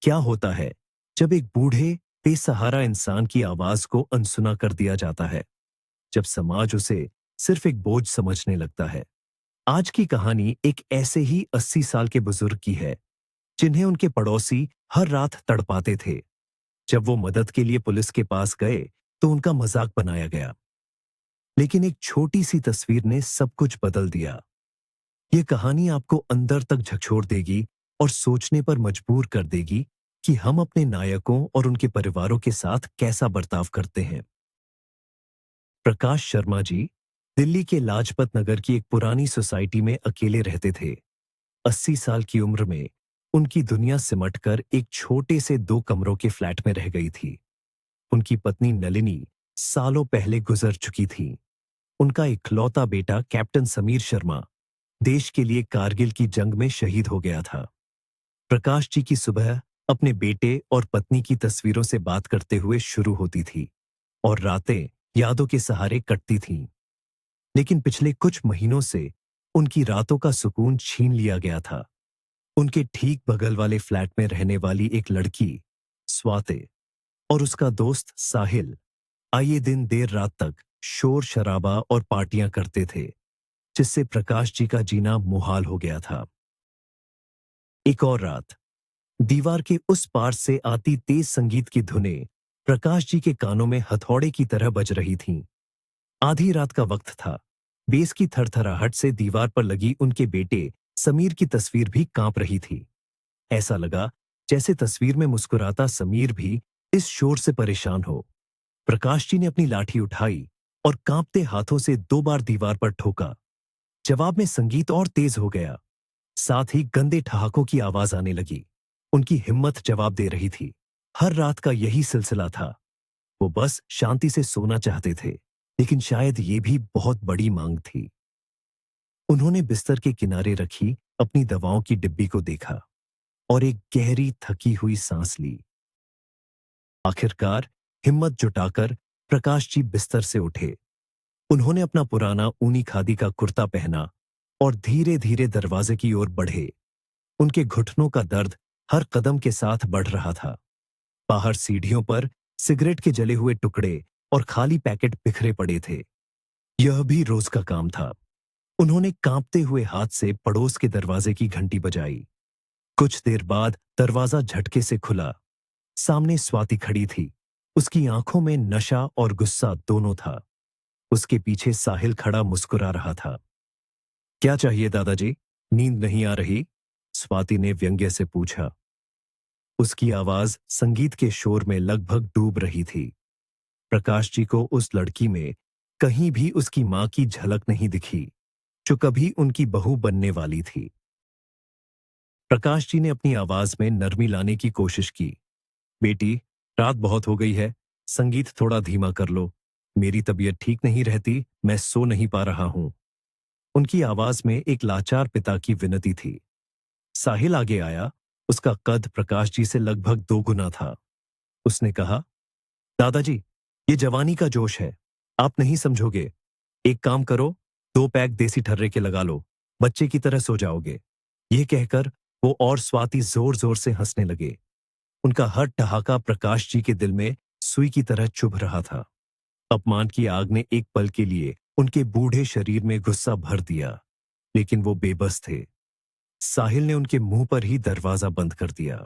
क्या होता है जब एक बूढ़े बेसहारा इंसान की आवाज को अनसुना कर दिया जाता है, जब समाज उसे सिर्फ एक बोझ समझने लगता है। आज की कहानी एक ऐसे ही 80 साल के बुजुर्ग की है, जिन्हें उनके पड़ोसी हर रात तड़पाते थे। जब वो मदद के लिए पुलिस के पास गए तो उनका मजाक बनाया गया, लेकिन एक छोटी सी तस्वीर ने सब कुछ बदल दिया। ये कहानी आपको अंदर तक झकझोर देगी और सोचने पर मजबूर कर देगी कि हम अपने नायकों और उनके परिवारों के साथ कैसा बर्ताव करते हैं। प्रकाश शर्मा जी दिल्ली के लाजपत नगर की एक पुरानी सोसाइटी में अकेले रहते थे। 80 साल की उम्र में उनकी दुनिया सिमटकर एक छोटे से 2 कमरों के फ्लैट में रह गई थी। उनकी पत्नी नलिनी सालों पहले गुजर चुकी थी। उनका इकलौता बेटा कैप्टन समीर शर्मा देश के लिए कारगिल की जंग में शहीद हो गया था। प्रकाश जी की सुबह अपने बेटे और पत्नी की तस्वीरों से बात करते हुए शुरू होती थी और रातें यादों के सहारे कटती थीं। लेकिन पिछले कुछ महीनों से उनकी रातों का सुकून छीन लिया गया था। उनके ठीक बगल वाले फ्लैट में रहने वाली एक लड़की स्वाति और उसका दोस्त साहिल आए दिन देर रात तक शोर शराबा और पार्टियां करते थे, जिससे प्रकाश जी का जीना मुहाल हो गया था। एक और रात दीवार के उस पार से आती तेज संगीत की धुनें प्रकाश जी के कानों में हथौड़े की तरह बज रही थीं। आधी रात का वक्त था। बेस की थरथराहट से दीवार पर लगी उनके बेटे समीर की तस्वीर भी कांप रही थी। ऐसा लगा जैसे तस्वीर में मुस्कुराता समीर भी इस शोर से परेशान हो। प्रकाश जी ने अपनी लाठी उठाई और कांपते हाथों से 2 बार दीवार पर ठोका। जवाब में संगीत और तेज हो गया। साथ ही गंदे ठहाकों की आवाज आने लगी। उनकी हिम्मत जवाब दे रही थी। हर रात का यही सिलसिला था। वो बस शांति से सोना चाहते थे, लेकिन शायद ये भी बहुत बड़ी मांग थी। उन्होंने बिस्तर के किनारे रखी अपनी दवाओं की डिब्बी को देखा और एक गहरी थकी हुई सांस ली। आखिरकार हिम्मत जुटाकर प्रकाश जी बिस्तर से उठे। उन्होंने अपना पुराना ऊनी खादी का कुर्ता पहना और धीरे धीरे दरवाजे की ओर बढ़े। उनके घुटनों का दर्द हर कदम के साथ बढ़ रहा था। बाहर सीढ़ियों पर सिगरेट के जले हुए टुकड़े और खाली पैकेट बिखरे पड़े थे। यह भी रोज का काम था। उन्होंने कांपते हुए हाथ से पड़ोस के दरवाजे की घंटी बजाई। कुछ देर बाद दरवाजा झटके से खुला। सामने स्वाति खड़ी थी। उसकी आंखों में नशा और गुस्सा दोनों था। उसके पीछे साहिल खड़ा मुस्कुरा रहा था। क्या चाहिए दादाजी? नींद नहीं आ रही? स्वाति ने व्यंग्य से पूछा। उसकी आवाज संगीत के शोर में लगभग डूब रही थी। प्रकाश जी को उस लड़की में कहीं भी उसकी मां की झलक नहीं दिखी, जो कभी उनकी बहू बनने वाली थी। प्रकाश जी ने अपनी आवाज में नरमी लाने की कोशिश की। बेटी, रात बहुत हो गई है, संगीत थोड़ा धीमा कर लो। मेरी तबीयत ठीक नहीं रहती, मैं सो नहीं पा रहा हूं। उनकी आवाज में एक लाचार पिता की विनती थी। साहिल आगे आया। उसका कद प्रकाश जी से लगभग 2 गुना था। उसने कहा, दादाजी, ये जवानी का जोश है, आप नहीं समझोगे। एक काम करो, 2 पैक देसी ठर्रे के लगा लो, बच्चे की तरह सो जाओगे। यह कहकर वो और स्वाति जोर जोर से हंसने लगे। उनका हर ठहाका प्रकाश जी के दिल में सुई की तरह चुभ रहा था। अपमान की आग ने एक पल के लिए उनके बूढ़े शरीर में गुस्सा भर दिया, लेकिन वो बेबस थे। साहिल ने उनके मुंह पर ही दरवाजा बंद कर दिया।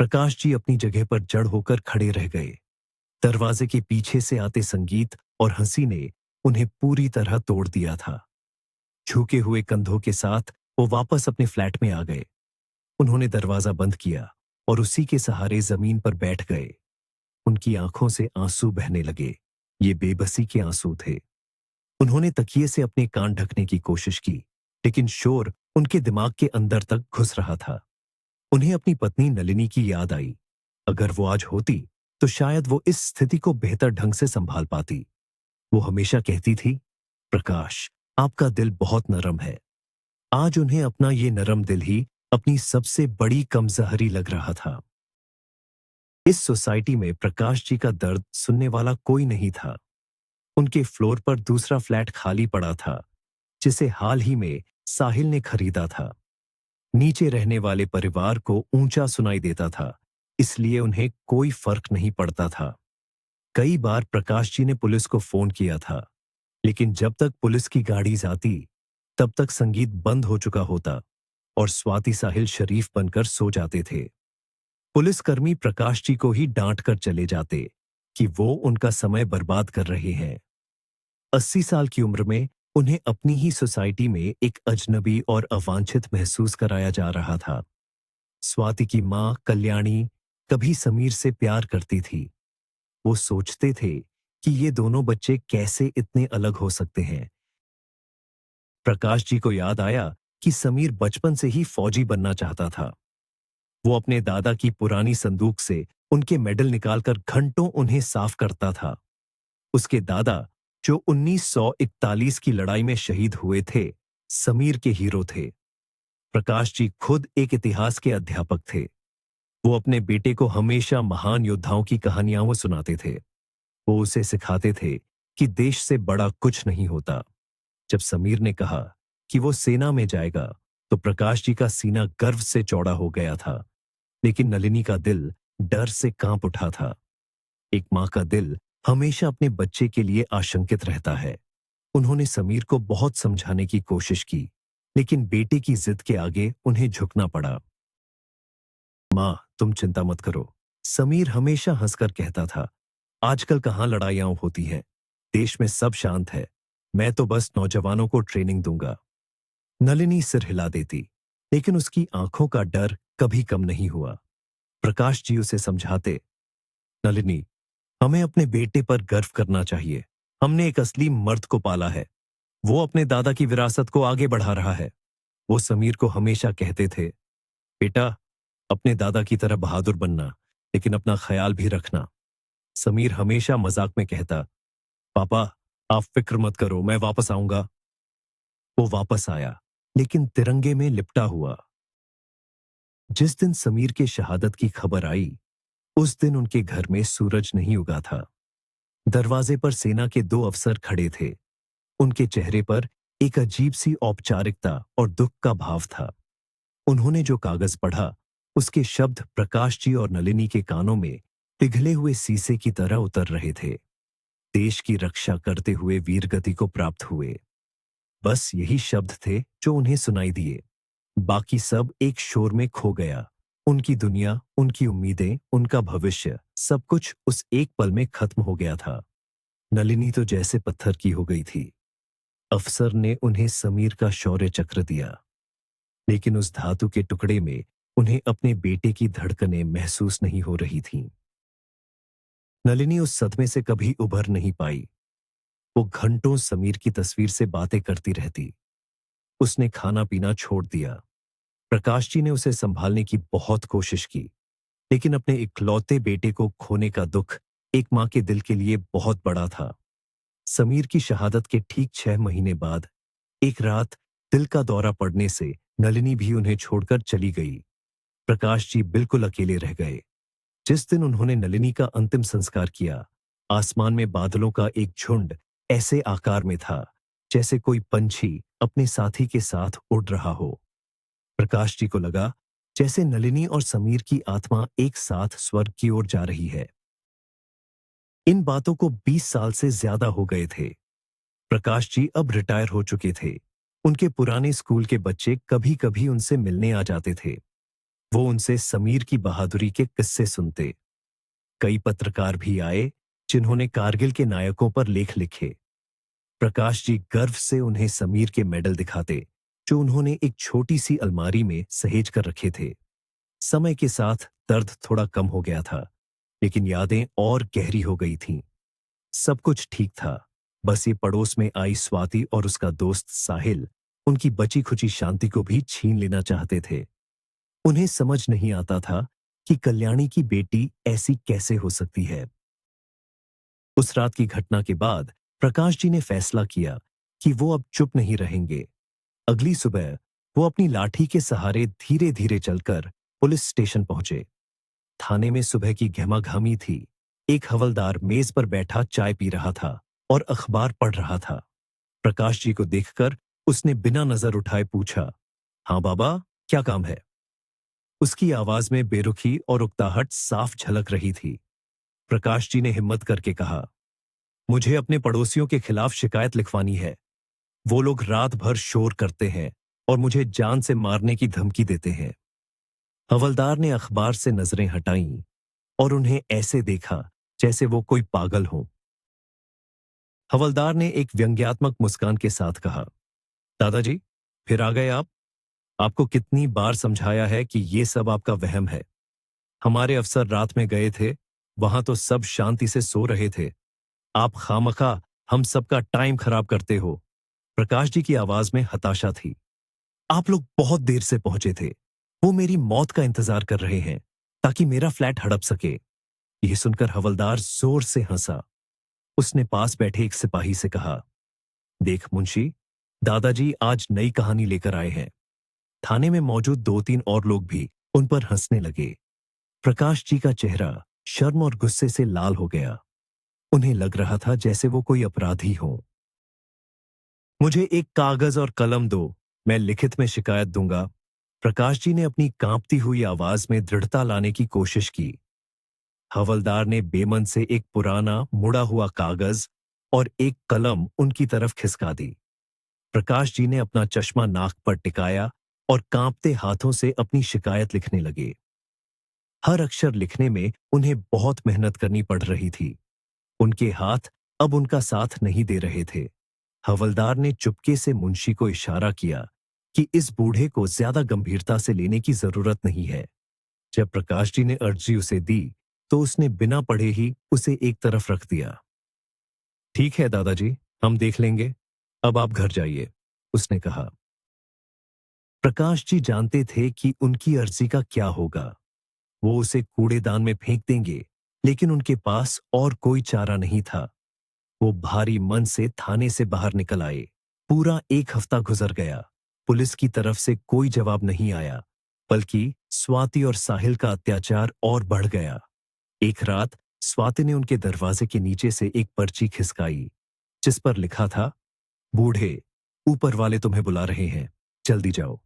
प्रकाश जी अपनी जगह पर जड़ होकर खड़े रह गए। दरवाजे के पीछे से आते संगीत और हंसी ने उन्हें पूरी तरह तोड़ दिया था। झुके हुए कंधों के साथ वो वापस अपने फ्लैट में आ गए। उन्होंने दरवाजा बंद किया और उसी के सहारे जमीन पर बैठ गए। उनकी आंखों से आंसू बहने लगे। ये बेबसी के आंसू थे। उन्होंने तकिए से अपने कान ढकने की कोशिश की, लेकिन शोर उनके दिमाग के अंदर तक घुस रहा था। उन्हें अपनी पत्नी नलिनी की याद आई। अगर वो आज होती तो शायद वो इस स्थिति को बेहतर ढंग से संभाल पाती। वो हमेशा कहती थी, प्रकाश, आपका दिल बहुत नरम है। आज उन्हें अपना ये नरम दिल ही अपनी सबसे बड़ी कमजोरी लग रहा था। इस सोसाइटी में प्रकाश जी का दर्द सुनने वाला कोई नहीं था। उनके फ्लोर पर दूसरा फ्लैट खाली पड़ा था, जिसे हाल ही में साहिल ने खरीदा था। नीचे रहने वाले परिवार को ऊंचा सुनाई देता था, इसलिए उन्हें कोई फर्क नहीं पड़ता था। कई बार प्रकाश जी ने पुलिस को फोन किया था, लेकिन जब तक पुलिस की गाड़ी जाती, तब तक संगीत बंद हो चुका होता और स्वाति साहिल शरीफ बनकर सो जाते थे। पुलिसकर्मी प्रकाश जी को ही डांट कर चले जाते कि वो उनका समय बर्बाद कर रहे हैं। 80 साल की उम्र में उन्हें अपनी ही सोसाइटी में एक अजनबी और अवांछित महसूस कराया जा रहा था। स्वाति की मां कल्याणी कभी समीर से प्यार करती थी। वो सोचते थे कि ये दोनों बच्चे कैसे इतने अलग हो सकते हैं। प्रकाश जी को याद आया कि समीर बचपन से ही फौजी बनना चाहता था। वो अपने दादा की पुरानी संदूक से उनके मेडल निकालकर घंटों उन्हें साफ करता था। उसके दादा, जो 1941 की लड़ाई में शहीद हुए थे, समीर के हीरो थे। प्रकाश जी खुद एक इतिहास के अध्यापक थे। वो अपने बेटे को हमेशा महान योद्धाओं की कहानियां वो सुनाते थे। वो उसे सिखाते थे कि देश से बड़ा कुछ नहीं होता। जब समीर ने कहा कि वो सेना में जाएगा, तो प्रकाश जी का सीना गर्व से चौड़ा हो गया था, लेकिन नलिनी का दिल डर से कांप उठा था। एक मां का दिल हमेशा अपने बच्चे के लिए आशंकित रहता है। उन्होंने समीर को बहुत समझाने की कोशिश की, लेकिन बेटे की जिद के आगे उन्हें झुकना पड़ा। मां, तुम चिंता मत करो, समीर हमेशा हंसकर कहता था। आजकल कहां लड़ाइयां होती हैं, देश में सब शांत है। मैं तो बस नौजवानों को ट्रेनिंग दूंगा। नलिनी सिर हिला देती, लेकिन उसकी आंखों का डर कभी कम नहीं हुआ। प्रकाश जी उसे समझाते, नलिनी, हमें अपने बेटे पर गर्व करना चाहिए। हमने एक असली मर्द को पाला है। वो अपने दादा की विरासत को आगे बढ़ा रहा है। वो समीर को हमेशा कहते थे, बेटा, अपने दादा की तरह बहादुर बनना, लेकिन अपना ख्याल भी रखना। समीर हमेशा मजाक में कहता, पापा, आप फिक्र मत करो, मैं वापस आऊंगा। वो वापस आया, लेकिन तिरंगे में लिपटा हुआ। जिस दिन समीर के शहादत की खबर आई, उस दिन उनके घर में सूरज नहीं उगा था। दरवाजे पर सेना के 2 अफसर खड़े थे। उनके चेहरे पर एक अजीब सी औपचारिकता और दुख का भाव था। उन्होंने जो कागज पढ़ा, उसके शब्द प्रकाश जी और नलिनी के कानों में पिघले हुए शीशे की तरह उतर रहे थे। देश की रक्षा करते हुए वीरगति को प्राप्त हुए। बस यही शब्द थे जो उन्हें सुनाई दिए। बाकी सब एक शोर में खो गया। उनकी दुनिया, उनकी उम्मीदें, उनका भविष्य, सब कुछ उस एक पल में खत्म हो गया था। नलिनी तो जैसे पत्थर की हो गई थी। अफसर ने उन्हें समीर का शौर्य चक्र दिया, लेकिन उस धातु के टुकड़े में उन्हें अपने बेटे की धड़कनें महसूस नहीं हो रही थीं। नलिनी उस सदमे से कभी उभर नहीं पाई। वो घंटों समीर की तस्वीर से बातें करती रहती। उसने खाना पीना छोड़ दिया। प्रकाश जी ने उसे संभालने की बहुत कोशिश की, लेकिन अपने इकलौते बेटे को खोने का दुख एक मां के दिल के लिए बहुत बड़ा था। समीर की शहादत के ठीक 6 महीने बाद एक रात दिल का दौरा पड़ने से नलिनी भी उन्हें छोड़कर चली गई। प्रकाश जी बिल्कुल अकेले रह गए। जिस दिन उन्होंने नलिनी का अंतिम संस्कार किया, आसमान में बादलों का एक झुंड ऐसे आकार में था जैसे कोई पंछी अपने साथी के साथ उड़ रहा हो। प्रकाश जी को लगा जैसे नलिनी और समीर की आत्मा एक साथ स्वर्ग की ओर जा रही है। इन बातों को 20 साल से ज्यादा हो गए थे। प्रकाश जी अब रिटायर हो चुके थे। उनके पुराने स्कूल के बच्चे कभी कभी उनसे मिलने आ जाते थे। वो उनसे समीर की बहादुरी के किस्से सुनते। कई पत्रकार भी आए जिन्होंने कारगिल के नायकों पर लेख लिखे। प्रकाश जी गर्व से उन्हें समीर के मेडल दिखाते, जो उन्होंने एक छोटी सी अलमारी में सहेज कर रखे थे। समय के साथ दर्द थोड़ा कम हो गया था, लेकिन यादें और गहरी हो गई थीं। सब कुछ ठीक था, बस ये पड़ोस में आई स्वाति और उसका दोस्त साहिल उनकी बची खुची शांति को भी छीन लेना चाहते थे। उन्हें समझ नहीं आता था कि कल्याणी की बेटी ऐसी कैसे हो सकती है। उस रात की घटना के बाद प्रकाश जी ने फैसला किया कि वो अब चुप नहीं रहेंगे। अगली सुबह वो अपनी लाठी के सहारे धीरे धीरे चलकर पुलिस स्टेशन पहुंचे। थाने में सुबह की घमाघामी थी। एक हवलदार मेज पर बैठा चाय पी रहा था और अखबार पढ़ रहा था। प्रकाश जी को देखकर उसने बिना नजर उठाए पूछा, हाँ बाबा, क्या काम है? उसकी आवाज में बेरुखी और उकताहट साफ झलक रही थी। प्रकाश जी ने हिम्मत करके कहा, मुझे अपने पड़ोसियों के खिलाफ शिकायत लिखवानी है। वो लोग रात भर शोर करते हैं और मुझे जान से मारने की धमकी देते हैं। हवलदार ने अखबार से नजरें हटाईं और उन्हें ऐसे देखा जैसे वो कोई पागल हो। हवलदार ने एक व्यंग्यात्मक मुस्कान के साथ कहा, दादाजी, फिर आ गए आप? आपको कितनी बार समझाया है कि ये सब आपका वहम है। हमारे अफसर रात में गए थे, वहां तो सब शांति से सो रहे थे। आप खामखा हम सबका टाइम खराब करते हो। प्रकाश जी की आवाज में हताशा थी। आप लोग बहुत देर से पहुंचे थे। वो मेरी मौत का इंतजार कर रहे हैं ताकि मेरा फ्लैट हड़प सके। यह सुनकर हवलदार जोर से हंसा। उसने पास बैठे एक सिपाही से कहा, देख मुंशी, दादाजी आज नई कहानी लेकर आए हैं। थाने में मौजूद 2-3 और लोग भी उन पर हंसने लगे। प्रकाश जी का चेहरा शर्म और गुस्से से लाल हो गया। उन्हें लग रहा था जैसे वो कोई अपराधी हो। मुझे एक कागज और कलम दो, मैं लिखित में शिकायत दूंगा। प्रकाश जी ने अपनी कांपती हुई आवाज में दृढ़ता लाने की कोशिश की। हवलदार ने बेमन से एक पुराना मुड़ा हुआ कागज और एक कलम उनकी तरफ खिसका दी। प्रकाश जी ने अपना चश्मा नाक पर टिकाया और कांपते हाथों से अपनी शिकायत लिखने लगे। हर अक्षर लिखने में उन्हें बहुत मेहनत करनी पड़ रही थी। उनके हाथ अब उनका साथ नहीं दे रहे थे। हवलदार ने चुपके से मुंशी को इशारा किया कि इस बूढ़े को ज्यादा गंभीरता से लेने की जरूरत नहीं है। जब प्रकाश जी ने अर्जी उसे दी तो उसने बिना पढ़े ही उसे एक तरफ रख दिया। ठीक है दादाजी, हम देख लेंगे। अब आप घर जाइए, उसने कहा। प्रकाश जी जानते थे कि उनकी अर्जी का क्या होगा। वो उसे कूड़ेदान में फेंक देंगे, लेकिन उनके पास और कोई चारा नहीं था। वो भारी मन से थाने से बाहर निकल आए। पूरा 1 हफ्ता गुजर गया। पुलिस की तरफ से कोई जवाब नहीं आया, बल्कि स्वाति और साहिल का अत्याचार और बढ़ गया। एक रात स्वाति ने उनके दरवाजे के नीचे से एक पर्ची खिसकाई, जिस पर लिखा था, बूढ़े, ऊपर वाले तुम्हें बुला रहे हैं, जल्दी जाओ।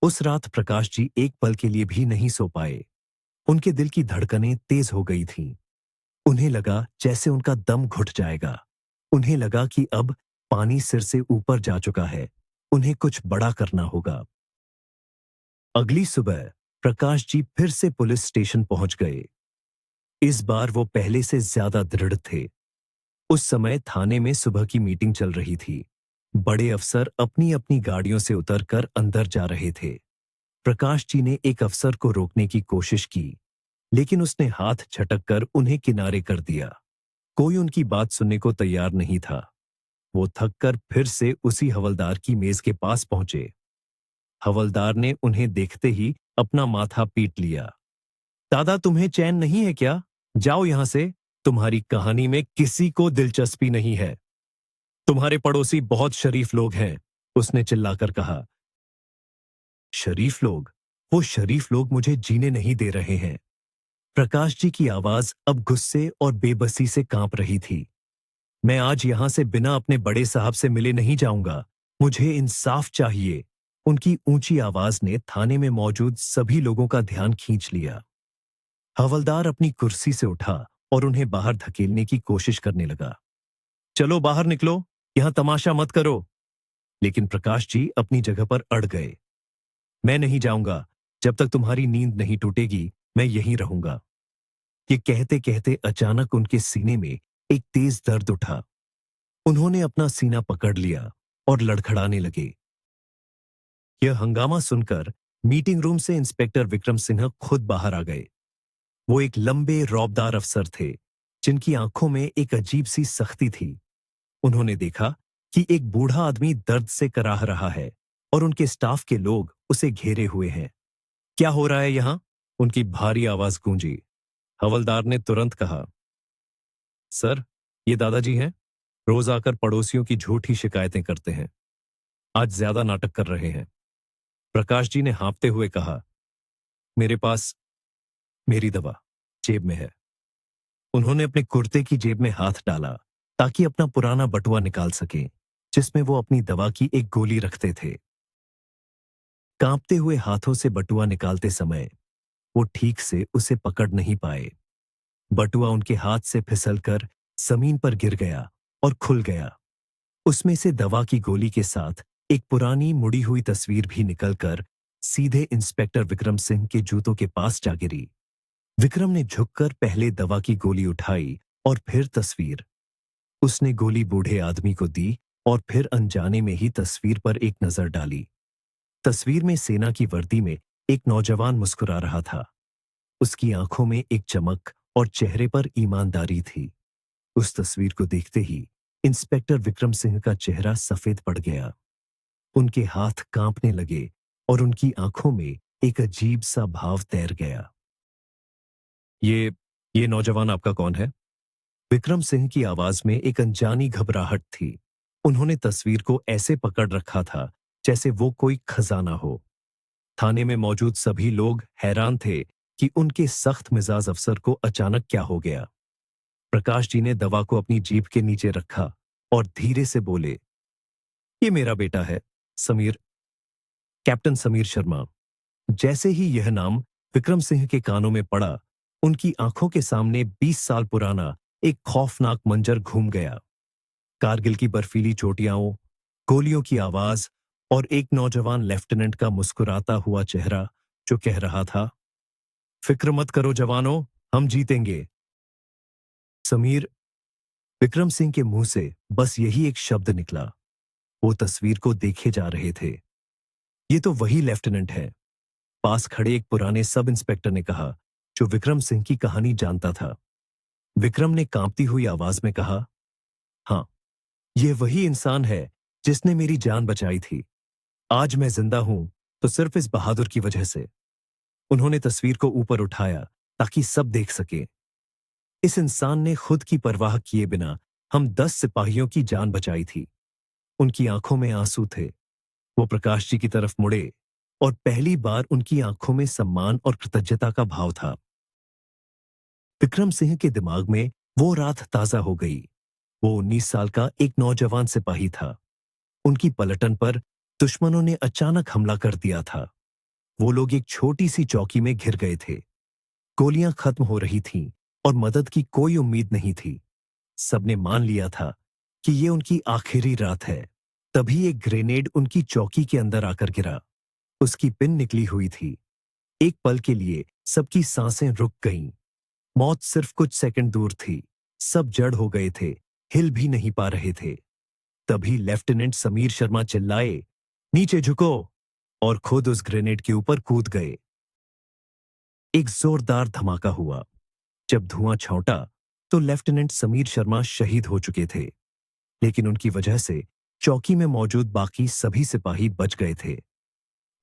उस रात प्रकाश जी एक पल के लिए भी नहीं सो पाए। उनके दिल की धड़कनें तेज हो गई थीं। उन्हें लगा जैसे उनका दम घुट जाएगा। उन्हें लगा कि अब पानी सिर से ऊपर जा चुका है। उन्हें कुछ बड़ा करना होगा। अगली सुबह प्रकाश जी फिर से पुलिस स्टेशन पहुंच गए। इस बार वो पहले से ज्यादा दृढ़ थे। उस समय थाने में सुबह की मीटिंग चल रही थी। बड़े अफसर अपनी अपनी गाड़ियों से उतरकर अंदर जा रहे थे। प्रकाश जी ने एक अफसर को रोकने की कोशिश की, लेकिन उसने हाथ झटक कर उन्हें किनारे कर दिया। कोई उनकी बात सुनने को तैयार नहीं था। वो थककर फिर से उसी हवलदार की मेज के पास पहुंचे। हवलदार ने उन्हें देखते ही अपना माथा पीट लिया। दादा, तुम्हें चैन नहीं है क्या? जाओ यहां से। तुम्हारी कहानी में किसी को दिलचस्पी नहीं है। तुम्हारे पड़ोसी बहुत शरीफ लोग हैं, उसने चिल्लाकर कहा। शरीफ लोग? वो शरीफ लोग मुझे जीने नहीं दे रहे हैं। प्रकाश जी की आवाज अब गुस्से और बेबसी से कांप रही थी। मैं आज यहां से बिना अपने बड़े साहब से मिले नहीं जाऊंगा। मुझे इंसाफ चाहिए। उनकी ऊंची आवाज ने थाने में मौजूद सभी लोगों का ध्यान खींच लिया। हवलदार अपनी कुर्सी से उठा और उन्हें बाहर धकेलने की कोशिश करने लगा। चलो बाहर निकलो, यहां तमाशा मत करो। लेकिन प्रकाश जी अपनी जगह पर अड़ गए। मैं नहीं जाऊंगा। जब तक तुम्हारी नींद नहीं टूटेगी, मैं यहीं रहूंगा। ये कहते कहते अचानक उनके सीने में एक तेज दर्द उठा। उन्होंने अपना सीना पकड़ लिया और लड़खड़ाने लगे। यह हंगामा सुनकर मीटिंग रूम से इंस्पेक्टर विक्रम सिन्हा खुद बाहर आ गए। वो एक लंबे रौबदार अफसर थे, जिनकी आंखों में एक अजीब सी सख्ती थी। उन्होंने देखा कि एक बूढ़ा आदमी दर्द से कराह रहा है और उनके स्टाफ के लोग उसे घेरे हुए हैं। क्या हो रहा है यहां? उनकी भारी आवाज गूंजी। हवलदार ने तुरंत कहा, सर, ये दादाजी हैं। रोज आकर पड़ोसियों की झूठी शिकायतें करते हैं। आज ज्यादा नाटक कर रहे हैं। प्रकाश जी ने हाँफते हुए कहा, मेरे पास मेरी दवा जेब में है। उन्होंने अपने कुर्ते की जेब में हाथ डाला ताकि अपना पुराना बटुआ निकाल सके, जिसमें वो अपनी दवा की एक गोली रखते थे। कांपते हुए हाथों से बटुआ निकालते समय वो ठीक से उसे पकड़ नहीं पाए। बटुआ उनके हाथ से फिसलकर जमीन पर गिर गया और खुल गया। उसमें से दवा की गोली के साथ एक पुरानी मुड़ी हुई तस्वीर भी निकलकर सीधे इंस्पेक्टर विक्रम सिंह के जूतों के पास जा गिरी। विक्रम ने झुककर पहले दवा की गोली उठाई और फिर तस्वीर। उसने गोली बूढ़े आदमी को दी और फिर अनजाने में ही तस्वीर पर एक नजर डाली। तस्वीर में सेना की वर्दी में एक नौजवान मुस्कुरा रहा था। उसकी आंखों में एक चमक और चेहरे पर ईमानदारी थी। उस तस्वीर को देखते ही इंस्पेक्टर विक्रम सिंह का चेहरा सफेद पड़ गया। उनके हाथ कांपने लगे और उनकी आंखों में एक अजीब सा भाव तैर गया। ये ये नौजवान आपका कौन है? विक्रम सिंह की आवाज में एक अनजानी घबराहट थी। उन्होंने तस्वीर को ऐसे पकड़ रखा था जैसे वो कोई खजाना हो। थाने में मौजूद सभी लोग हैरान थे कि उनके सख्त मिजाज अफसर को अचानक क्या हो गया। प्रकाश जी ने दवा को अपनी जीभ के नीचे रखा और धीरे से बोले, ये मेरा बेटा है, समीर, कैप्टन समीर शर्मा। जैसे ही यह नाम विक्रम सिंह के कानों में पड़ा, उनकी आंखों के सामने 20 साल पुराना एक खौफनाक मंजर घूम गया। कारगिल की बर्फीली चोटियां, गोलियों की आवाज और एक नौजवान लेफ्टिनेंट का मुस्कुराता हुआ चेहरा जो कह रहा था, फिक्र मत करो जवानों, हम जीतेंगे। समीर, विक्रम सिंह के मुंह से बस यही एक शब्द निकला। वो तस्वीर को देखे जा रहे थे। ये तो वही लेफ्टिनेंट है, पास खड़े एक पुराने सब इंस्पेक्टर ने कहा, जो विक्रम सिंह की कहानी जानता था। विक्रम ने कांपती हुई आवाज में कहा, हाँ, यह वही इंसान है जिसने मेरी जान बचाई थी। आज मैं जिंदा हूं तो सिर्फ इस बहादुर की वजह से। उन्होंने तस्वीर को ऊपर उठाया ताकि सब देख सके। इस इंसान ने खुद की परवाह किए बिना हम 10 सिपाहियों की जान बचाई थी। उनकी आंखों में आंसू थे। वो प्रकाश जी की तरफ मुड़े और पहली बार उनकी आंखों में सम्मान और कृतज्ञता का भाव था। विक्रम सिंह के दिमाग में वो रात ताजा हो गई। वो 19 साल का एक नौजवान सिपाही था। उनकी पलटन पर दुश्मनों ने अचानक हमला कर दिया था। वो लोग एक छोटी सी चौकी में घिर गए थे। गोलियां खत्म हो रही थीं और मदद की कोई उम्मीद नहीं थी। सबने मान लिया था कि ये उनकी आखिरी रात है। तभी एक ग्रेनेड उनकी चौकी के अंदर आकर गिरा। उसकी पिन निकली हुई थी। एक पल के लिए सबकी सांसें रुक गईं। मौत सिर्फ कुछ सेकंड दूर थी। सब जड़ हो गए थे, हिल भी नहीं पा रहे थे। तभी लेफ्टिनेंट समीर शर्मा चिल्लाए, नीचे झुको, और खुद उस ग्रेनेड के ऊपर कूद गए। एक जोरदार धमाका हुआ। जब धुआं छौंटा तो लेफ्टिनेंट समीर शर्मा शहीद हो चुके थे, लेकिन उनकी वजह से चौकी में मौजूद बाकी सभी सिपाही बच गए थे।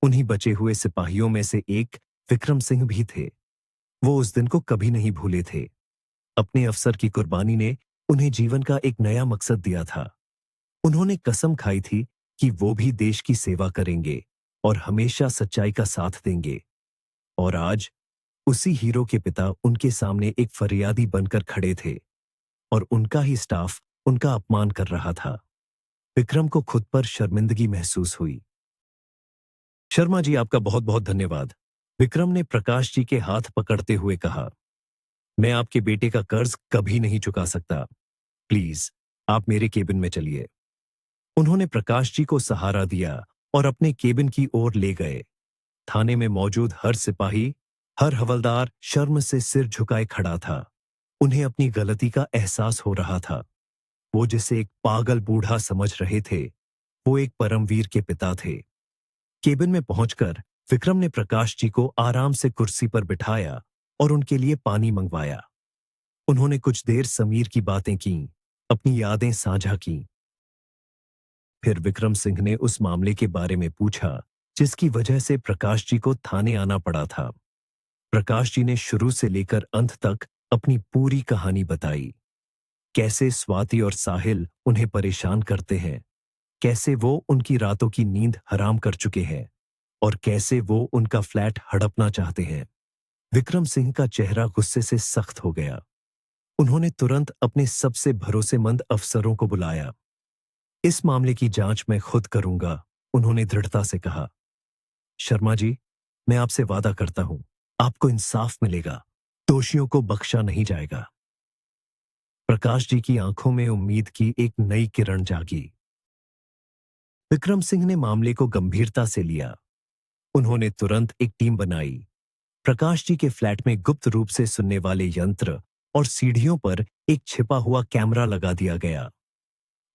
उन्हीं बचे हुए सिपाहियों में से एक विक्रम सिंह भी थे। वो उस दिन को कभी नहीं भूले थे। अपने अफसर की कुर्बानी ने उन्हें जीवन का एक नया मकसद दिया था। उन्होंने कसम खाई थी कि वो भी देश की सेवा करेंगे और हमेशा सच्चाई का साथ देंगे। और आज उसी हीरो के पिता उनके सामने एक फरियादी बनकर खड़े थे और उनका ही स्टाफ उनका अपमान कर रहा था। विक्रम को खुद पर शर्मिंदगी महसूस हुई। शर्मा जी, आपका बहुत बहुत धन्यवाद, विक्रम ने प्रकाश जी के हाथ पकड़ते हुए कहा। मैं आपके बेटे का कर्ज कभी नहीं चुका सकता। प्लीज, आप मेरे केबिन में चलिए। उन्होंने प्रकाश जी को सहारा दिया और अपने केबिन की ओर ले गए। थाने में मौजूद हर सिपाही, हर हवलदार शर्म से सिर झुकाए खड़ा था। उन्हें अपनी गलती का एहसास हो रहा था। वो जिसे एक पागल बूढ़ा समझ रहे थे, वो एक परमवीर के पिता थे। केबिन में पहुंचकर विक्रम ने प्रकाश जी को आराम से कुर्सी पर बिठाया और उनके लिए पानी मंगवाया। उन्होंने कुछ देर समीर की बातें की, अपनी यादें साझा की। फिर विक्रम सिंह ने उस मामले के बारे में पूछा जिसकी वजह से प्रकाश जी को थाने आना पड़ा था। प्रकाश जी ने शुरू से लेकर अंत तक अपनी पूरी कहानी बताई। कैसे स्वाति और साहिल उन्हें परेशान करते हैं, कैसे वो उनकी रातों की नींद हराम कर चुके हैं और कैसे वो उनका फ्लैट हड़पना चाहते हैं। विक्रम सिंह का चेहरा गुस्से से सख्त हो गया। उन्होंने तुरंत अपने सबसे भरोसेमंद अफसरों को बुलाया। इस मामले की जांच मैं खुद करूंगा, उन्होंने दृढ़ता से कहा। शर्मा जी, मैं आपसे वादा करता हूं, आपको इंसाफ मिलेगा। दोषियों को बख्शा नहीं जाएगा। प्रकाश जी की आंखों में उम्मीद की एक नई किरण जागी। विक्रम सिंह ने मामले को गंभीरता से लिया। उन्होंने तुरंत एक टीम बनाई। प्रकाश जी के फ्लैट में गुप्त रूप से सुनने वाले यंत्र और सीढ़ियों पर एक छिपा हुआ कैमरा लगा दिया गया।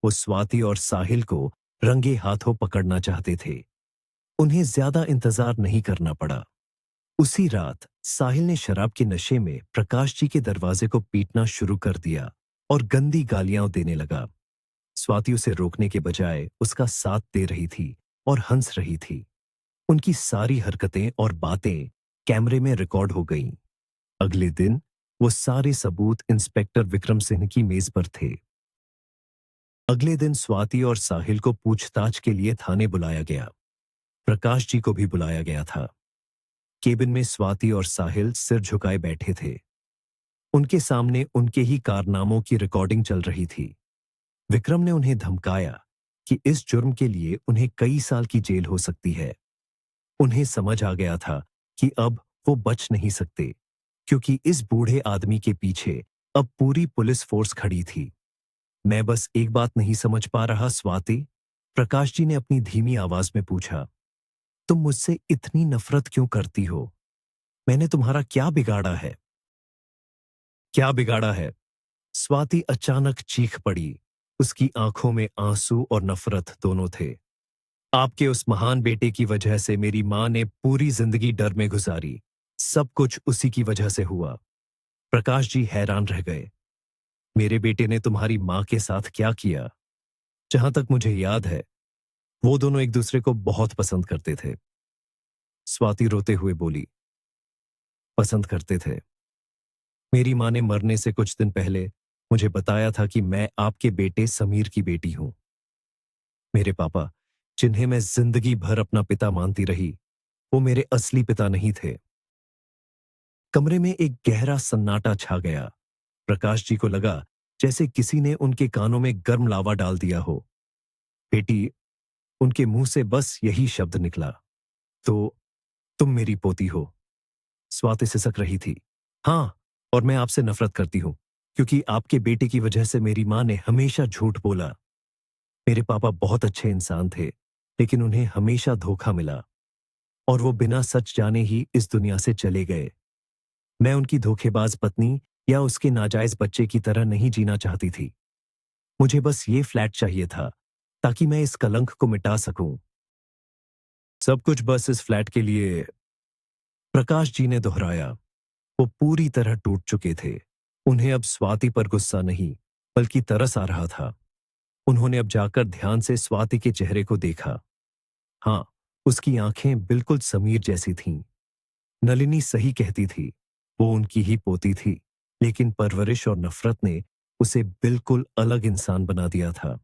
वो स्वाति और साहिल को रंगे हाथों पकड़ना चाहते थे। उन्हें ज्यादा इंतजार नहीं करना पड़ा। उसी रात साहिल ने शराब के नशे में प्रकाश जी के दरवाजे को पीटना शुरू कर दिया और गंदी गालियां देने लगा। स्वाति उसे रोकने के बजाय उसका साथ दे रही थी और हंस रही थी। उनकी सारी हरकतें और बातें कैमरे में रिकॉर्ड हो गईं। अगले दिन वो सारे सबूत इंस्पेक्टर विक्रम सिंह की मेज पर थे। अगले दिन स्वाति और साहिल को पूछताछ के लिए थाने बुलाया गया। प्रकाश जी को भी बुलाया गया था। केबिन में स्वाति और साहिल सिर झुकाए बैठे थे। उनके सामने उनके ही कारनामों की रिकॉर्डिंग चल रही थी। विक्रम ने उन्हें धमकाया कि इस जुर्म के लिए उन्हें कई साल की जेल हो सकती है। उन्हें समझ आ गया था कि अब वो बच नहीं सकते, क्योंकि इस बूढ़े आदमी के पीछे अब पूरी पुलिस फोर्स खड़ी थी। मैं बस एक बात नहीं समझ पा रहा स्वाति, प्रकाश जी ने अपनी धीमी आवाज में पूछा। तुम मुझसे इतनी नफरत क्यों करती हो? मैंने तुम्हारा क्या बिगाड़ा है? क्या बिगाड़ा है? स्वाति अचानक चीख पड़ी। उसकी आंखों में आंसू और नफरत दोनों थे। आपके उस महान बेटे की वजह से मेरी मां ने पूरी जिंदगी डर में गुजारी। सब कुछ उसी की वजह से हुआ। प्रकाश जी हैरान रह गए। मेरे बेटे ने तुम्हारी मां के साथ क्या किया? जहां तक मुझे याद है, वो दोनों एक दूसरे को बहुत पसंद करते थे। स्वाति रोते हुए बोली, पसंद करते थे। मेरी मां ने मरने से कुछ दिन पहले मुझे बताया था कि मैं आपके बेटे समीर की बेटी हूं। मेरे पापा, जिन्हें मैं जिंदगी भर अपना पिता मानती रही, वो मेरे असली पिता नहीं थे। कमरे में एक गहरा सन्नाटा छा गया। प्रकाश जी को लगा जैसे किसी ने उनके कानों में गर्म लावा डाल दिया हो। बेटी, उनके मुंह से बस यही शब्द निकला। तो तुम मेरी पोती हो? स्वाति सिसक रही थी। हाँ, और मैं आपसे नफरत करती हूं, क्योंकि आपके बेटे की वजह से मेरी मां ने हमेशा झूठ बोला। मेरे पापा बहुत अच्छे इंसान थे, लेकिन उन्हें हमेशा धोखा मिला और वो बिना सच जाने ही इस दुनिया से चले गए। मैं उनकी धोखेबाज पत्नी या उसके नाजायज बच्चे की तरह नहीं जीना चाहती थी। मुझे बस ये फ्लैट चाहिए था, ताकि मैं इस कलंक को मिटा सकूं। सब कुछ बस इस फ्लैट के लिए, प्रकाश जी ने दोहराया। वो पूरी तरह टूट चुके थे। उन्हें अब स्वाति पर गुस्सा नहीं, बल्कि तरस आ रहा था। उन्होंने अब जाकर ध्यान से स्वाति के चेहरे को देखा। हाँ, उसकी आंखें बिल्कुल समीर जैसी थीं। नलिनी सही कहती थी, वो उनकी ही पोती थी, लेकिन परवरिश और नफरत ने उसे बिल्कुल अलग इंसान बना दिया था।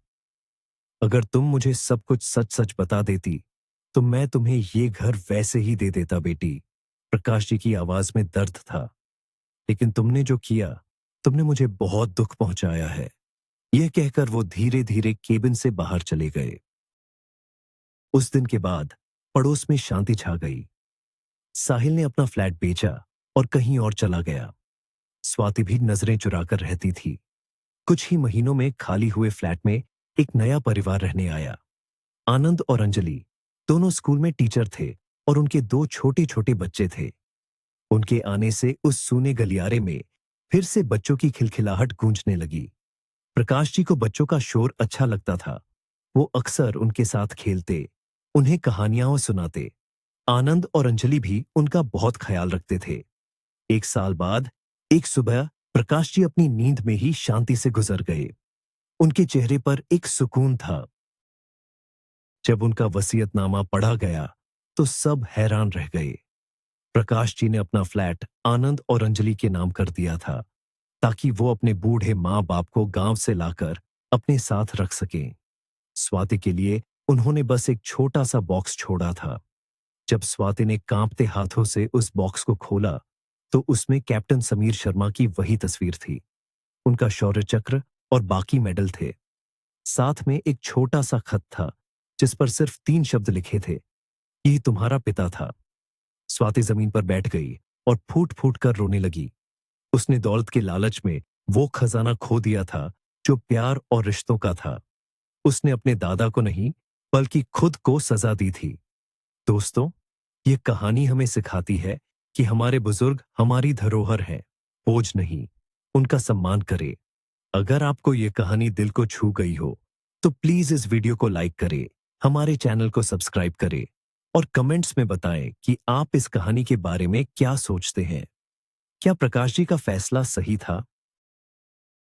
अगर तुम मुझे सब कुछ सच सच बता देती, तो मैं तुम्हें ये घर वैसे ही दे देता बेटी। प्रकाश जी की आवाज में दर्द था। लेकिन तुमने जो किया, तुमने मुझे बहुत दुख पहुंचाया है। यह कहकर वो धीरे धीरे केबिन से बाहर चले गए। उस दिन के बाद पड़ोस में शांति छा गई। साहिल ने अपना फ्लैट बेचा और कहीं और चला गया। स्वाति भी नजरें चुराकर रहती थी। कुछ ही महीनों में खाली हुए फ्लैट में एक नया परिवार रहने आया। आनंद और अंजलि दोनों स्कूल में टीचर थे और उनके दो छोटे छोटे बच्चे थे। उनके आने से उस सूने गलियारे में फिर से बच्चों की खिलखिलाहट गूंजने लगी। प्रकाश जी को बच्चों का शोर अच्छा लगता था। वो अक्सर उनके साथ खेलते, उन्हें कहानियां सुनाते। आनंद और अंजलि भी उनका बहुत ख्याल रखते थे। एक साल बाद एक सुबह प्रकाश जी अपनी नींद में ही शांति से गुजर गए। उनके चेहरे पर एक सुकून था। जब उनका वसीयतनामा पढ़ा गया, तो सब हैरान रह गए। प्रकाश जी ने अपना फ्लैट आनंद और अंजलि के नाम कर दिया था, ताकि वो अपने बूढ़े माँ बाप को गांव से लाकर अपने साथ रख सकें। स्वाति के लिए उन्होंने बस एक छोटा सा बॉक्स छोड़ा था। जब स्वाति ने कांपते हाथों से उस बॉक्स को खोला, तो उसमें कैप्टन समीर शर्मा की वही तस्वीर थी। उनका शौर्य चक्र और बाकी मेडल थे। साथ में एक छोटा सा खत था, जिस पर सिर्फ 3 शब्द लिखे थे, ये तुम्हारा पिता था। स्वाति जमीन पर बैठ गई और फूट फूट कर रोने लगी। उसने दौलत के लालच में वो खजाना खो दिया था जो प्यार और रिश्तों का था। उसने अपने दादा को नहीं बल्कि खुद को सजा दी थी। दोस्तों, ये कहानी हमें सिखाती है कि हमारे बुजुर्ग हमारी धरोहर हैं, बोझ नहीं। उनका सम्मान करें। अगर आपको ये कहानी दिल को छू गई हो, तो प्लीज इस वीडियो को लाइक करें, हमारे चैनल को सब्सक्राइब करें और कमेंट्स में बताएं कि आप इस कहानी के बारे में क्या सोचते हैं। क्या प्रकाश जी का फैसला सही था?